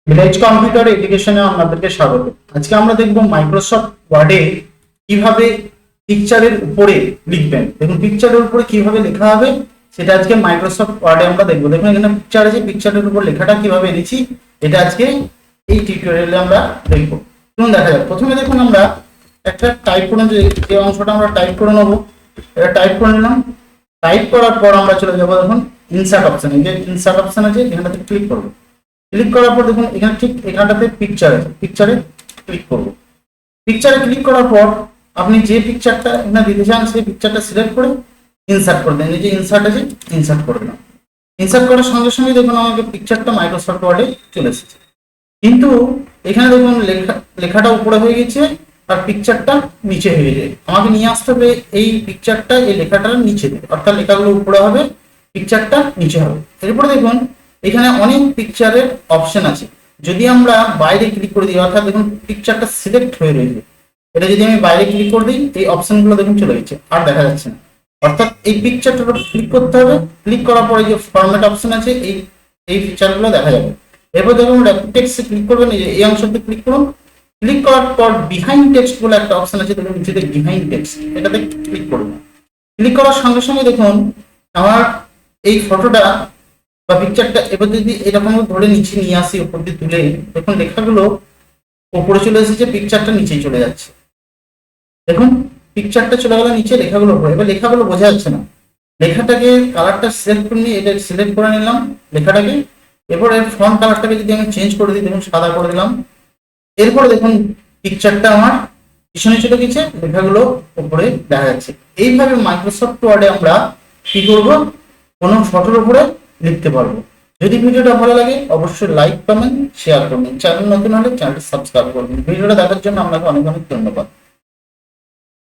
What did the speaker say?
Village computer এডুকেশনে আপনাদেরকে স্বাগত। আজকে আমরা দেখব মাইক্রোসফট ওয়ার্ডে কিভাবে পিকচারের উপরে লিখবেন। দেখুন পিকচারের উপরে কিভাবে লেখা হবে সেটা আজকে মাইক্রোসফট ওয়ার্ডে আমরা দেখব। দেখুন এখানে পিকচার আছে, পিকচারের উপর লেখাটা কিভাবে এনেছি এটা আজকে এই টিউটোরিয়ালে আমরা দেখব। চলুন দেখা যাক। প্রথমে দেখুন আমরা একটা টাইপ করে যে অংশটা আমরা টাইপ করে নেব, এটা টাইপ করে নিলাম। টাইপ করার পর আমরা চলে যাবো দেখুন ইনসার্ট অপশন। এই যে ইনসার্ট অপশন আছে এখানটাতে ক্লিক করবো। ক্লিক করার পর দেখুন এখানে ঠিক এখানটাতে পিকচার আছে, পিকচারে ক্লিক করব। পিকচারে ক্লিক করার পর আপনি যে পিকচারটা এখানে দিতে চান সেই পিকচারটা সিলেক্ট করে ইনসার্ট করে দেন। এই যে ইনসার্ট আছে ইনসার্ট করে দিলাম। ইনসার্ট করার সঙ্গে সঙ্গে দেখুন আমাকে পিকচারটা মাইক্রোসফট ওয়ার্ডে চলে এসেছে। কিন্তু এখানে দেখুন লেখাটা উপরে হয়ে গেছে আর পিকচারটা নিচে হয়ে যায়। আমাকে নিয়ে আসতে হবে এই পিকচারটা এই লেখাটার নিচে, অর্থাৎ লেখাগুলো উপরে হবে পিকচারটা নিচে হবে। এরপরে দেখুন এখানে অনেক পিকচারের অপশন আছে। যদি আমরা বাইরে ক্লিক করে দিই, অর্থাৎ দেখুন পিকচারটা সিলেক্ট হয়ে রয়েছে, এটা যদি আমি বাইরে ক্লিক করে দিই এই অপশনগুলো দেখুন চলে গেছে, আর দেখা যাচ্ছে না। অর্থাৎ এই পিকচারটার উপর ক্লিক করতে হবে। ক্লিক করার পরে যে ফরম্যাট অপশন আছে এই ফিচারগুলো দেখা যাবে। এরপর দেখুন র্যাপিড টেক্সটে ক্লিক করবেন, এই অংশতে ক্লিক করুন। ক্লিক করার পর বিহাইন্ড টেক্সট বলে একটা অপশন আছে, দেখুন নিচেতে বিহাইন্ড টেক্সট, এটাতে ক্লিক করুন। ক্লিক করার সঙ্গে সঙ্গে দেখুন আমার এই ফটোটা বা পিকচারটা এবার যদি এরকম ধরে নিচে নিয়ে আসি, উপর দিয়ে তুলে, দেখুন লেখাগুলো উপরে চলে এসেছে, পিকচারটা নিচেই চলে যাচ্ছে। দেখুন পিকচারটা চলে গেল নিচে, লেখাগুলো উপরে। এবার লেখাগুলো বোঝা যাচ্ছে না। লেখাটাকে কালারটা সিলেক্ট করে নিয়ে এটা সিলেক্ট করে নিলাম লেখাটাকে। এরপর এর ফন্ট কালারটাকে যদি আমি চেঞ্জ করে দিই, দেখুন সাদা করে দিলাম। এরপরে দেখুন পিকচারটা আমার পিছনে চলে গেছে, লেখাগুলো উপরে দেখা যাচ্ছে। এইভাবে মাইক্রোসফট ওয়ার্ডে আমরা কি করব, কোনো ফটোর উপরে লিখতে পারবো। যদি ভিডিওটা ভালো লাগে অবশ্যই লাইক কমেন্ট শেয়ার করবেন। চ্যানেল নতুন হলে চ্যানেলটি সাবস্ক্রাইব করবেন। ভিডিওটা দেখার জন্য আপনাকে অনেক অনেক ধন্যবাদ।